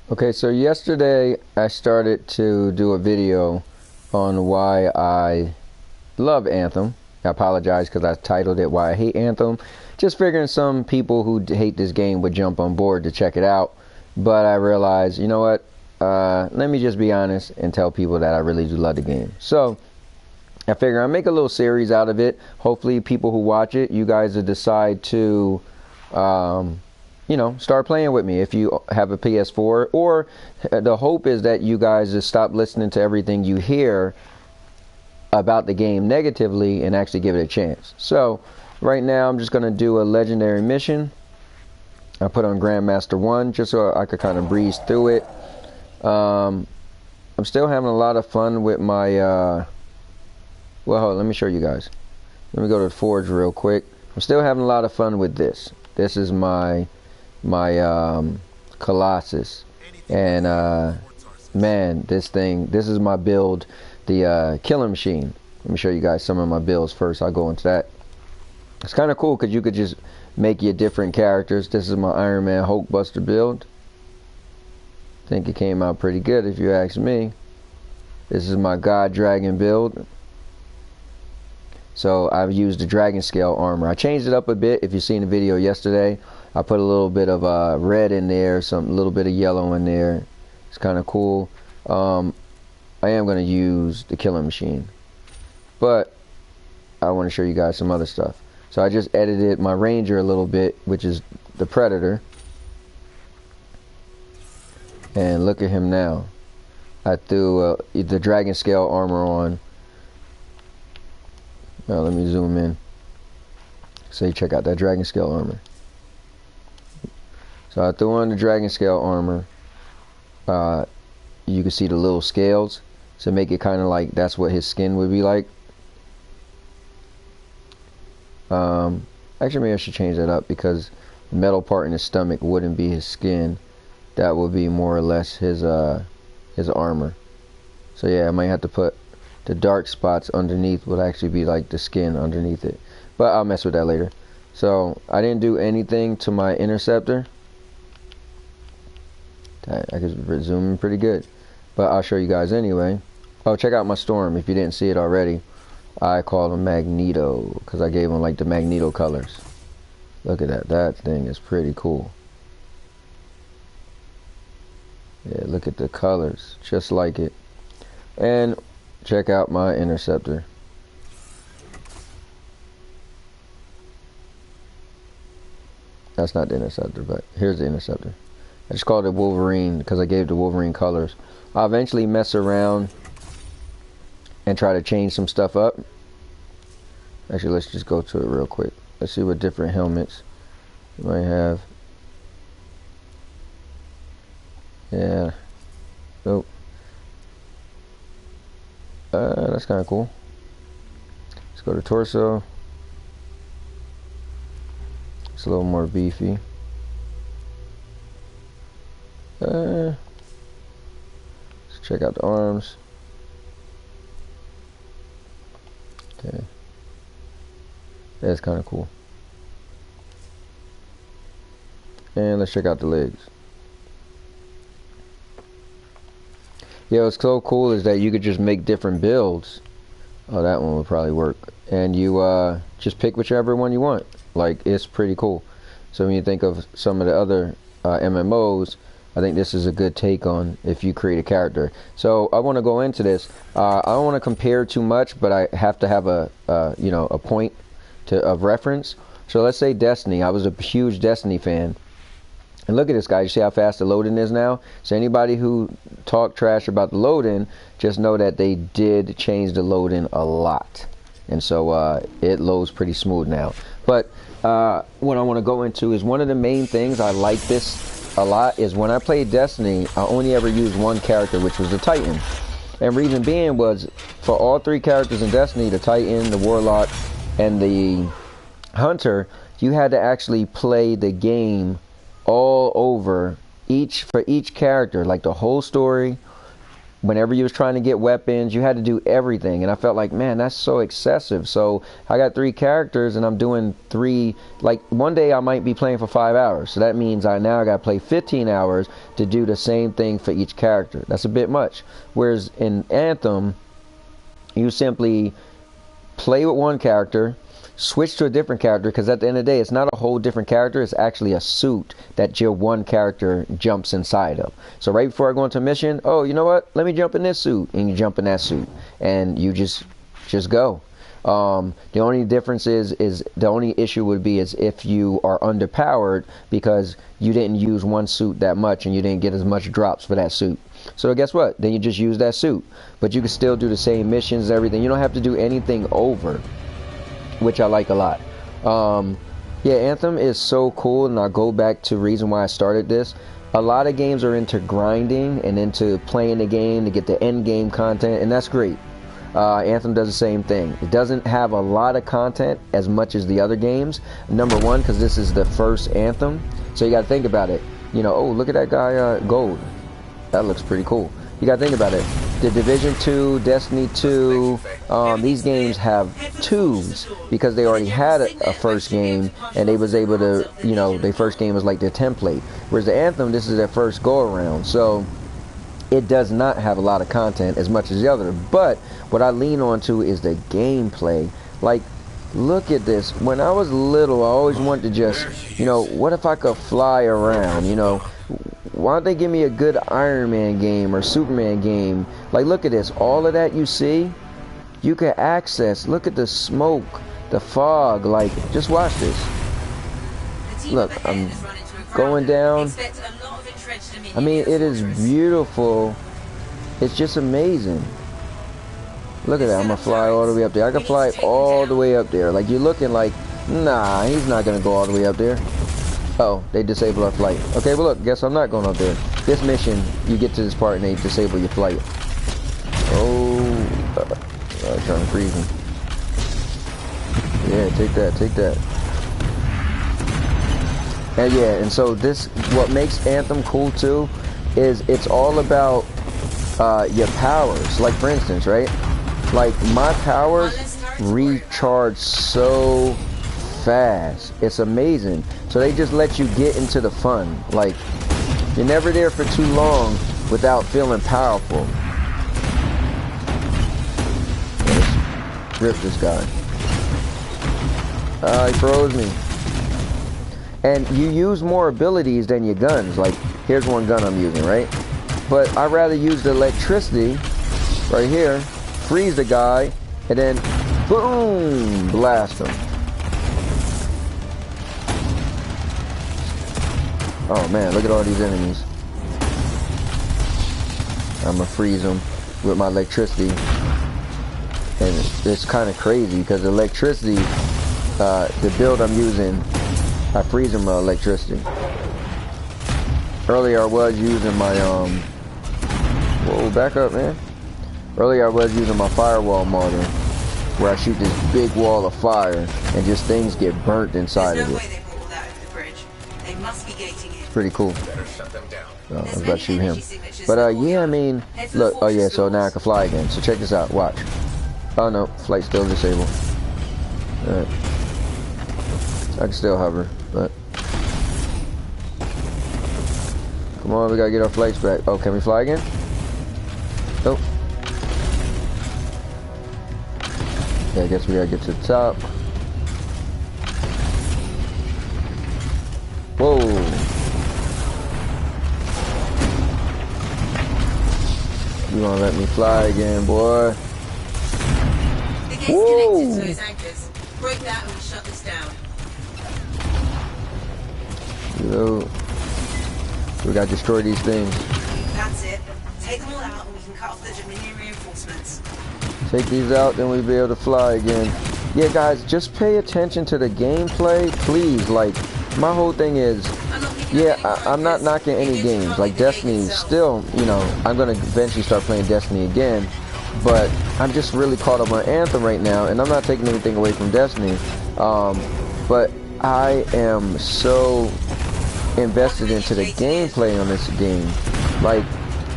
Okay, so yesterday I started to do a video on why I love Anthem. I apologize because I titled it Why I Hate Anthem. Just figuring some people who hate this game would jump on board to check it out. But I realized, you know what? Let me just be honest and tell people that I really do love the game. So I figure I'll make a little series out of it. Hopefully people who watch it, you guys will decide to start playing with me if you have a PS4, or the hope is that you guys just stop listening to everything you hear about the game negatively and actually give it a chance. So right now I'm just going to do a legendary mission. I put on Grandmaster 1 just so I could kind of breeze through it. I'm still having a lot of fun with my well, hold on, let me show you guys. Let me go to the Forge real quick. I'm still having a lot of fun with this. This is my Colossus, and man, this is my build, the Killing Machine. Let me show you guys some of my builds first. I'll go into that. It's kind of cool because you could just make your different characters. This is my Iron Man Hulkbuster build. I think it came out pretty good if you ask me. This is my God Dragon build. So I've used the dragon scale armor. I changed it up a bit. If you've seen the video yesterday, I put a little bit of red in there, a little bit of yellow in there. It's kind of cool. I am going to use the Killing Machine, but I want to show you guys some other stuff. So I just edited my Ranger a little bit, which is the Predator. And look at him now. I threw the dragon scale armor on. Now let me zoom in so you check out that dragon scale armor. So I threw on the dragon scale armor. You can see the little scales, so make it kind of like that's what his skin would be like. Actually maybe I should change that up, because the metal part in his stomach wouldn't be his skin. That would be more or less his armor. So yeah, I might have to put the dark spots underneath would actually be like the skin underneath it, but I'll mess with that later. So I didn't do anything to my interceptor. I could zoom in pretty good, but I'll show you guys anyway. Oh, check out my Storm if you didn't see it already. I call him Magneto because I gave him like the Magneto colors. Look at that. That thing is pretty cool. Yeah, look at the colors, just like it. And check out my interceptor. That's not the interceptor, but here's the interceptor. I just called it Wolverine because I gave the Wolverine colors. I'll eventually mess around and try to change some stuff up. Actually, let's just go to it real quick. Let's see what different helmets you might have. Yeah. Nope. That's kind of cool. Let's go to torso. It's a little more beefy. Let's check out the arms. Okay. That's kind of cool. And let's check out the legs. Yeah, what's so cool is that you could just make different builds. Oh, that one would probably work. And you just pick whichever one you want. Like, it's pretty cool. So when you think of some of the other MMOs, I think this is a good take on if you create a character. So I want to go into this. I don't want to compare too much, but I have to have a point of reference. So let's say Destiny. I was a huge Destiny fan. And look at this, guys. You see how fast the loading is now? So anybody who talk trash about the loading, just know that they did change the loading a lot. And so it loads pretty smooth now. But what I want to go into is one of the main things I like this a lot is when I played Destiny, I only ever used one character, which was the Titan. And reason being was, for all three characters in Destiny, the Titan, the Warlock, and the Hunter, you had to actually play the game all over for each character, like the whole story, whenever you was trying to get weapons, you had to do everything, and I felt like, man, that's so excessive. So I got 3 characters and I'm doing 3, like one day I might be playing for 5 hours, so that means I gotta play 15 hours to do the same thing for each character. That's a bit much. Whereas in Anthem, you simply play with one character, switch to a different character, because at the end of the day, it's not a whole different character, it's actually a suit that your one character jumps inside of. So right before I go into a mission, oh, you know what, let me jump in this suit, and you jump in that suit, and you just go. The only difference is the only issue would be is if you are underpowered because you didn't use one suit that much and you didn't get as much drops for that suit. So guess what, then you just use that suit, but you can still do the same missions, everything. You don't have to do anything over, which I like a lot. Yeah, Anthem is so cool, and I'll go back to the reason why I started this. A lot of games are into grinding and into playing the game to get the end game content, and that's great. Anthem does the same thing. It doesn't have a lot of content as much as the other games. Number one, because this is the first Anthem, so you got to think about it. You know, oh, look at that guy, Gold. That looks pretty cool. You gotta think about it. The Division 2, Destiny 2, these games have 2s because they already had a first game, and they was able to, you know, their first game was like their template. Whereas the Anthem, this is their first go around, so it does not have a lot of content as much as the other. But what I lean on to is the gameplay. Like, look at this. When I was little, I always wanted to just, you know, what if I could fly around, you know? Why don't they give me a good Iron Man game or Superman game? Like, look at this. All of that you see, you can access. Look at the smoke, the fog. Like, just watch this. Look, I'm going down. I mean, it is beautiful. It's just amazing. Look at that. I'm going to fly all the way up there. I can fly all the way up there. Like, you're looking like, nah, he's not going to go all the way up there. Oh, they disable our flight. Okay, well look, guess I'm not going up there. This mission, you get to this part and they disable your flight. Oh, I'm trying to freeze him. Yeah, take that, take that. And yeah, and so this, what makes Anthem cool too, is it's all about your powers. Like for instance, right? Like my powers recharge so fast. It's amazing. So they just let you get into the fun. Like, you're never there for too long without feeling powerful. Let's rip this guy. He froze me. And you use more abilities than your guns. Like, here's one gun I'm using, right? But I'd rather use the electricity right here, freeze the guy, and then boom, blast him. Oh man, look at all these enemies. I'm gonna freeze them with my electricity. And it's kind of crazy because the electricity, the build I'm using, I freeze them with electricity. Earlier I was using my, whoa, back up, man. Earlier I was using my firewall mortar, where I shoot this big wall of fire and just things get burnt inside of it. Pretty cool. I was about to shoot him. But yeah, I mean, look, oh yeah, so now I can fly again. So check this out, watch. Oh no, flight still disabled. Alright. I can still hover, but come on, we gotta get our flights back. Oh, can we fly again? Nope. Yeah, I guess we gotta get to the top. Whoa. You gonna let me fly again, boy? The gate's connected to those anchors. Break that and we shut this down. Yo. We gotta destroy these things. That's it. Take them all out and we can cut off the Dominion reinforcements. Take these out, then we'll be able to fly again. Yeah, guys, just pay attention to the gameplay, please. Like, my whole thing is, yeah, I'm not knocking any games. Like Destiny, still, you know, I'm gonna eventually start playing Destiny again, but I'm just really caught up on Anthem right now, and I'm not taking anything away from Destiny. But I am so invested into the gameplay on this game. Like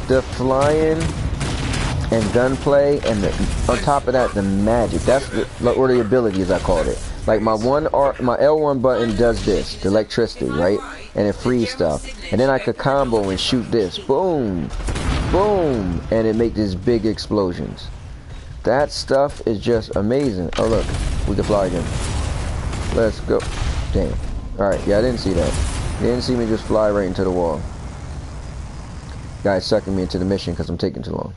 the flying, and gunplay, and on top of that, the magic. That's or the abilities, I called it. Like my L1 button does this, the electricity, right? And it frees stuff. And then I could combo and shoot this. Boom, boom, and it makes these big explosions. That stuff is just amazing. Oh look, we can fly again. Let's go. Damn. Alright, yeah, I didn't see that. You didn't see me just fly right into the wall. Guy's sucking me into the mission because I'm taking too long.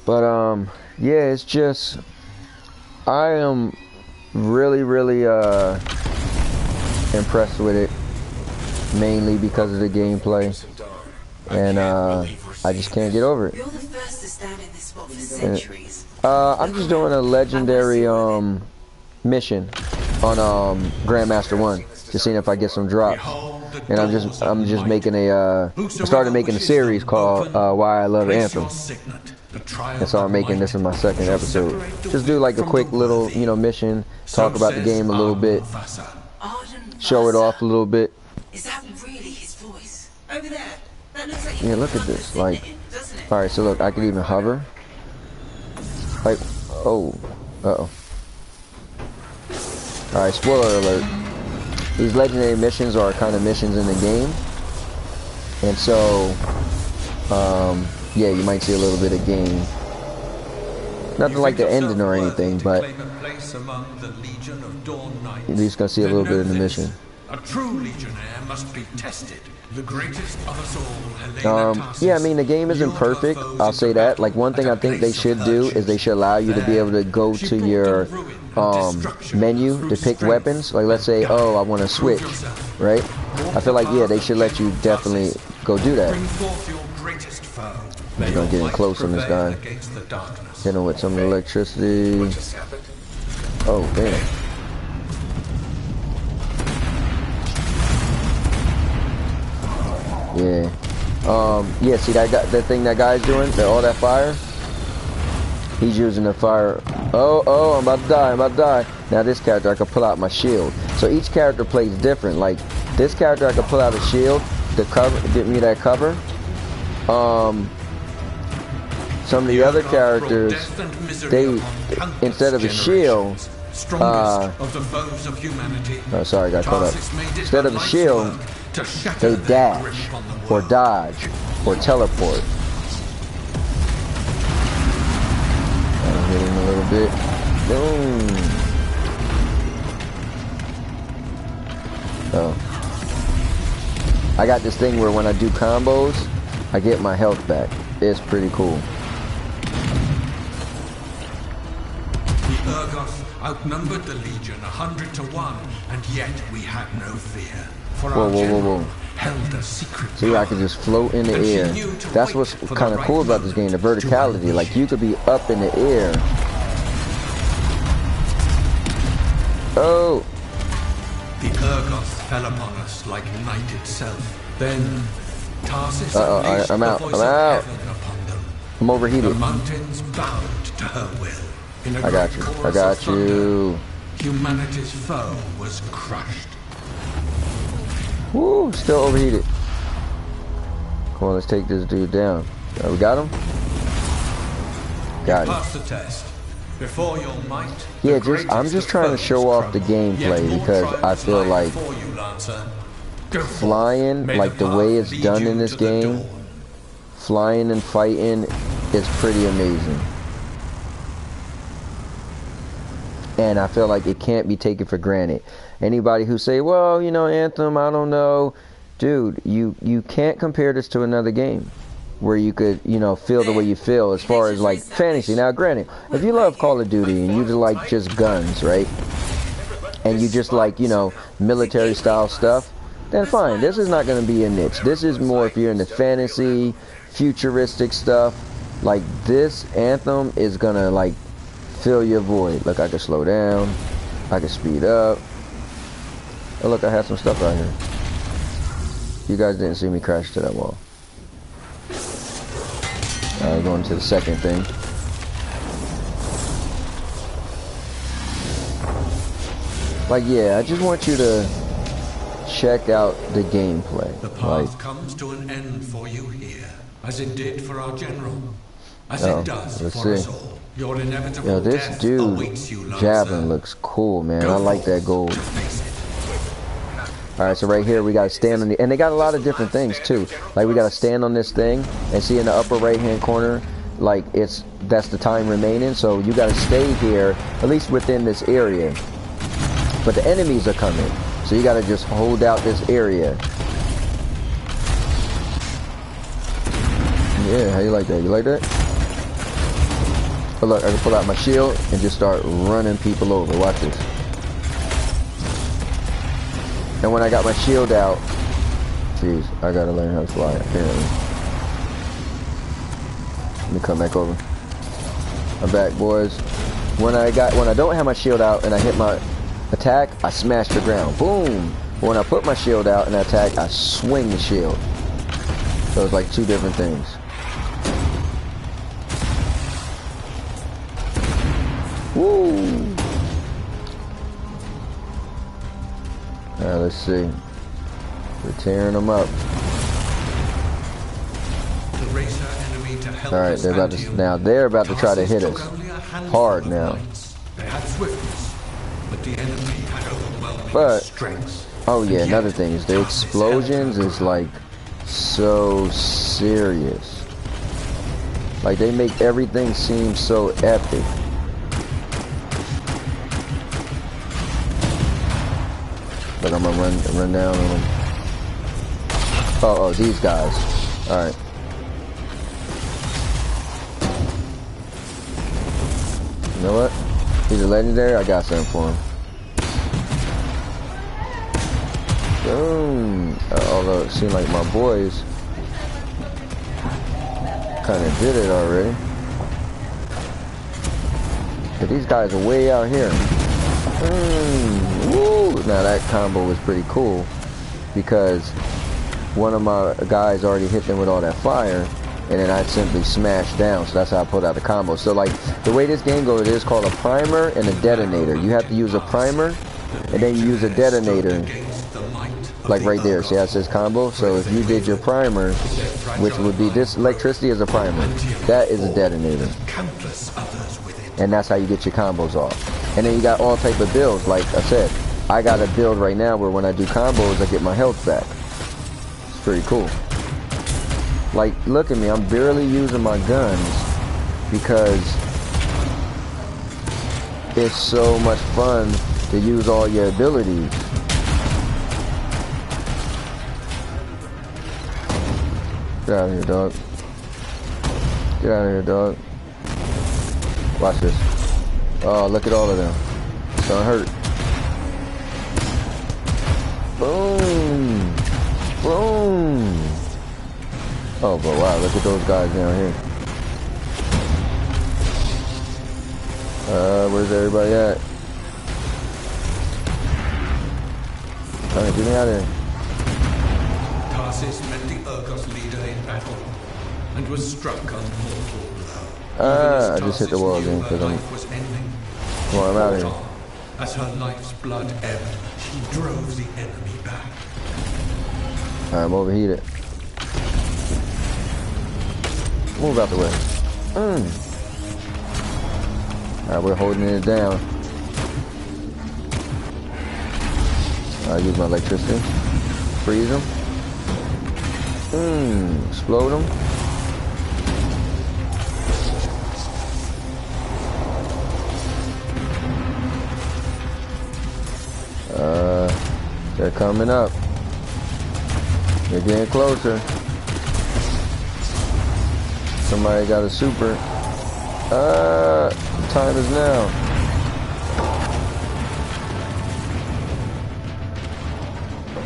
But yeah, it's just I am really impressed with it, mainly because of the gameplay, and I just can't get over it. You're the first to stand in this spot for centuries. I'm just doing a legendary mission on Grandmaster 1, just seeing if I get some drops. And I'm just making I started making a series called Why I Love Anthem. And so I'm making this in my second episode. Just do like a quick little, mission, talk about the game a little bit, show it off a little bit. Is that really his voice? Over there. That looks like Yeah, look at this. Like, alright, so look, I can even hover. Like, oh, uh-oh. Alright, spoiler alert. These legendary missions are kind of missions in the game. And so, yeah, you might see a little bit of game. Nothing like the ending or anything, but you're just gonna see a little bit of the mission. A true legionnaire must be tested. The greatest of us all, yeah, I mean, the game isn't perfect, I'll say that. Like, one thing I think they should do is they should allow you to be able to go to your menu to pick weapons. Like, let's say, oh, I want to switch, right? I feel like, yeah, they should let you definitely go do that. I'm gonna get in close on this guy. Hit him with some electricity. Oh, damn. Yeah. Yeah, see that thing that guy's doing? All that fire? He's using the fire. Oh, I'm about to die. Now this character, I can pull out my shield. So each character plays different. Like, this character, I can pull out a shield to get me that cover. Some of the other characters, they, instead of a shield, oh, sorry, I got caught up. Instead of a shield, they dash, or dodge, or teleport. I'll hit him a little bit. Boom. Oh. I got this thing where when I do combos, I get my health back. It's pretty cool. The Urgoth outnumbered the Legion 100 to 1, and yet we had no fear. For Whoa. Held a secret. See, I can just float in the air. That's what's kind of cool about this game, the verticality. Like, you could be up in the air. Oh! The Urgoth fell upon us like night itself. Then Tarsus I'm out. I'm overheated. The mountains bowed to her will. I got you. Humanity's foe was crushed. Woo, still overheated. Come on, let's take this dude down. We got him? Got him. Pass the test. Before your might, yeah, I'm just trying to show off the gameplay because I feel like flying, like the way it's done in this game, flying and fighting is pretty amazing. And I feel like it can't be taken for granted. Anybody who say, well, Anthem, I don't know. Dude, you can't compare this to another game where you could, feel the way you feel as far as like fantasy. Now, granted, if you love Call of Duty and you just like just guns, right? And you just like, military style stuff, then fine. This is not going to be a niche. This is more if you're into fantasy, futuristic stuff. Like, this Anthem is going to like fill your void. Look, I can slow down. I can speed up. Oh, look, I have some stuff right here. You guys didn't see me crash to that wall. Alright, going to the second thing. Like, yeah, I just want you to check out the gameplay. The path comes to an end for you here, as it did for our general, as it does for us all. Your inevitable Yo, this death dude awaits you, javelin looks cool, man. I like that gold. All right, so right here we gotta stand on the, and they got a lot of different things too. Like we gotta stand on this thing and see in the upper right hand corner, like that's the time remaining. So you gotta stay here, at least within this area. But the enemies are coming, so you gotta just hold out this area. Yeah, how you like that? You like that? But look, I can pull out my shield and just start running people over. Watch this. And when I got my shield out, jeez, I gotta learn how to fly apparently. Let me come back over. I'm back, boys. When I don't have my shield out and I hit my attack, I smash the ground. Boom! But when I put my shield out and I attack, I swing the shield. So it's like two different things. Woo! Alright, let's see. We're tearing them up. Alright, they're about to they're about to try to hit us hard now. They had swiftness, but the enemy had overwhelming strength. Oh yeah, another thing is the explosions is like so serious. Like they make everything seem so epic. But I'm gonna run down on them. Oh, these guys. Alright. You know what? He's a legendary, I got something for him. Boom. Although it seemed like my boys kinda did it already. But these guys are way out here. Woo! Now that combo was pretty cool because one of my guys already hit them with all that fire, and then I simply smashed down. So that's how I pulled out the combo. So like the way this game goes, it is called a primer and a detonator. You have to use a primer, and then you use a detonator. Like right there, see how it says combo? So if you did your primer, which would be this electricity is a primer, that is a detonator. And that's how you get your combos off. And then you got all type of builds. Like I said, I got a build right now where when I do combos, I get my health back. It's pretty cool. Like, look at me, I'm barely using my guns because it's so much fun to use all your abilities. Get out of here, dog. Get out of here, dog. Watch this. Oh, look at all of them. It's gonna hurt. Boom. Boom. Oh, but wow, look at those guys down here. Where's everybody at? Alright, get me out of here. Tarsis met the Urgos leader in battle and was struck a mortal blow. I just hit the wall again because I'm out of here. As her life's blood ebbed, she drove the enemy back. I'm overheated. Move out the way. Alright, we're holding it down. I'll use my electricity. Freeze them. Explode them. They're coming up. They're getting closer. Somebody got a super. Time is now.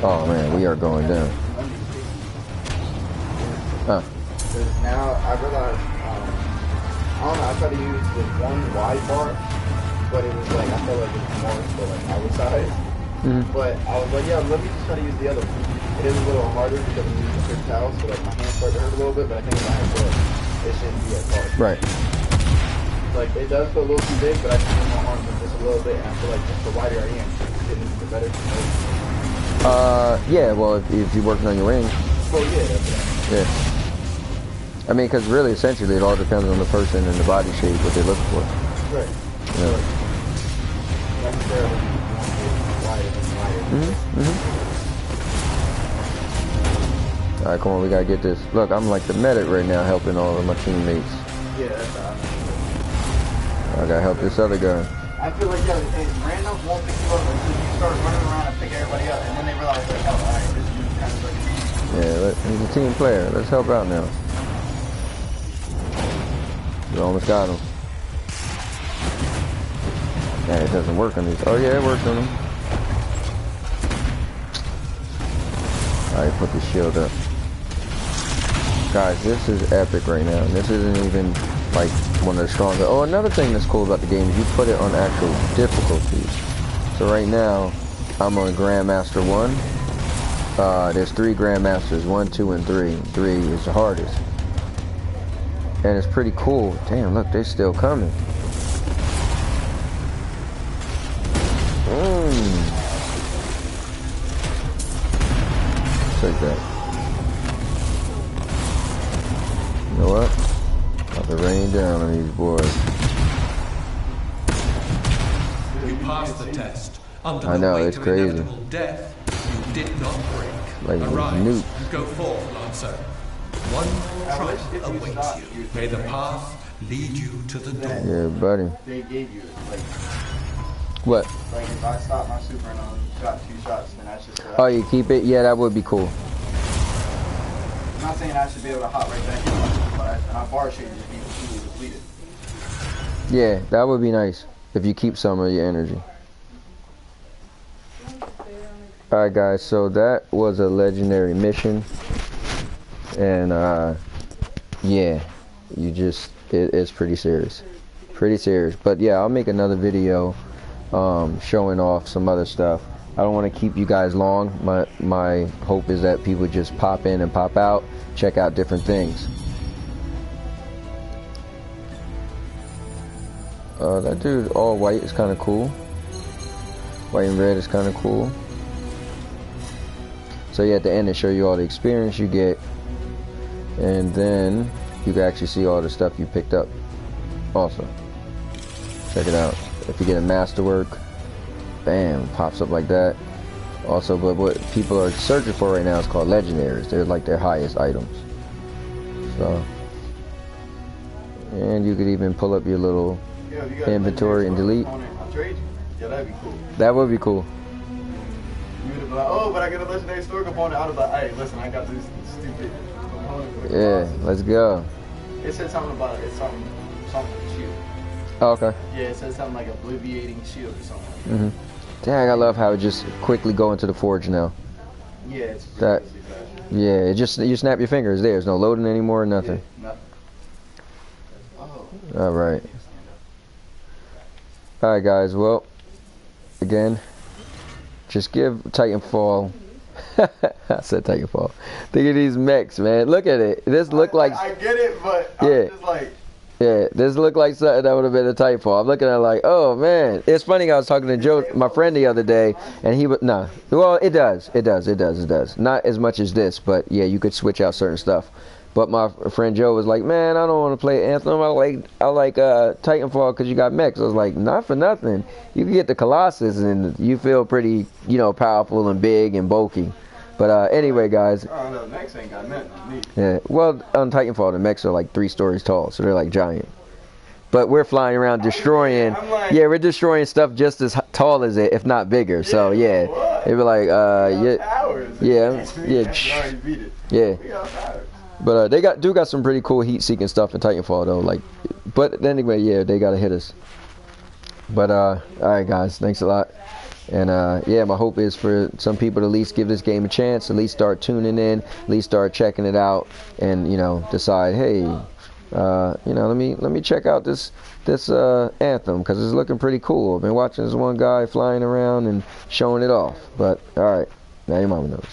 Oh man, we are going down. Huh. Now I realized, I don't know, I tried to use the one wide bar, but it was like, I felt like it was more for like outside. But I was like, yeah, let me just try to use the other one. It is a little harder because I'm using the towel, so like my hands start to hurt a little bit, but I think if I have gloves, it shouldn't be as hard. Right. Like, it does feel a little too big, but I can move my arms in just a little bit, and I feel like just the wider I am, the better. Yeah, well, if you're working on your range. Well, yeah, that's Yeah. I mean, because really, essentially, it all depends on the person and the body shape, what they're looking for. right. Yeah. Necessarily, wider than wider. Alright, come on, we gotta get this. Look, I'm like the medic right now, helping all of my teammates. Yeah, that's how I gotta help this other guy. I feel like, yeah, randoms won't pick you up until you start running around and pick everybody up, and then they realize, like, oh, alright, this dude's kind of like... Yeah, he's a team player. Let's help out now. We almost got him. Yeah, it doesn't work on these. Oh yeah, it works on them. Alright, put the shield up. Guys, this is epic right now. This isn't even like one of the stronger. Oh, another thing that's cool about the game is you put it on actual difficulties. So right now, I'm on Grandmaster 1. There's 3 Grandmasters, 1, 2, and 3. 3 is the hardest. And it's pretty cool. Damn, look, they're still coming. Take that. You know what? About to rain down on these boys. You passed the test. Under I know, the weight it's of crazy. inevitable death, you did not break. Like Arise, nukes. go forth, Lancer. One more trial awaits you. May the path lead you to the door. Yeah, buddy. They gave you, like, What? like if I stop my super and only shot 2 shots, then I should... Oh, you keep it? Yeah, that would be cool. I'm not saying I should be able to hop right back in, but my bar should just be completely depleted. Yeah, that would be nice if you keep some of your energy. Alright guys, so that was a legendary mission. And yeah, it's pretty serious. Pretty serious. But yeah, I'll make another video showing off some other stuff. I don't want to keep you guys long. My hope is that people just pop in and pop out, check out different things. That dude all white is kind of cool. White and red is kind of cool. So yeah, at the end they show you all the experience you get, and then you can actually see all the stuff you picked up. Also, check it out. If you get a masterwork, bam, pops up like that. Also, but what people are searching for right now is called legendaries. They're like their highest items. So, and you could even pull up your little inventory and delete. I'll trade you. Yeah, that'd be cool. That would be cool. You would have been like, oh, but I get a legendary store component. I would have been like, hey, listen, I got this stupid component for the Yeah, classes. let's go. It said something about it. It's something shield. Oh, okay. Yeah, it said something like obliviating shield or something. Dang, I love how it just quickly go into the forge now. Yeah, it's That- ridiculously fast. Yeah, it just, you snap your fingers, there's no loading anymore, nothing. Yeah, nothing. Oh. Alright. Alright guys, well, again, just give Titanfall, I said Titanfall, think of these mechs, man, look at it, this look like, I get it, but Yeah. I'm just like, yeah, this look like something that would have been a Titanfall. I'm looking at it like, oh man, it's funny, I was talking to Joe, my friend the other day, and he would, nah, well, it does, not as much as this, but yeah, you could switch out certain stuff. But my friend Joe was like, man, I don't want to play Anthem. I like Titanfall because you got mechs. I was like, not for nothing. You can get the Colossus and you feel pretty, you know, powerful and big and bulky. But anyway, guys. oh no, next ain't got nothing on me. Yeah. Well, on Titanfall, the mechs are like 3 stories tall, so they're like giant. But we're flying around destroying. I'm like- Yeah, we're destroying stuff just as tall as it, if not bigger. So yeah, what? it'd be like, yeah, Towers. yeah, yeah. I should already beat it. yeah. We got towers. But they got some pretty cool heat-seeking stuff in Titanfall though. Like, but anyway, yeah, they gotta hit us. But all right, guys, thanks a lot. And yeah, my hope is for some people to at least give this game a chance, at least start tuning in, at least start checking it out, and you know, decide, hey, you know, let me check out this Anthem because it's looking pretty cool. I've been watching this one guy flying around and showing it off. But all right, now your mama knows.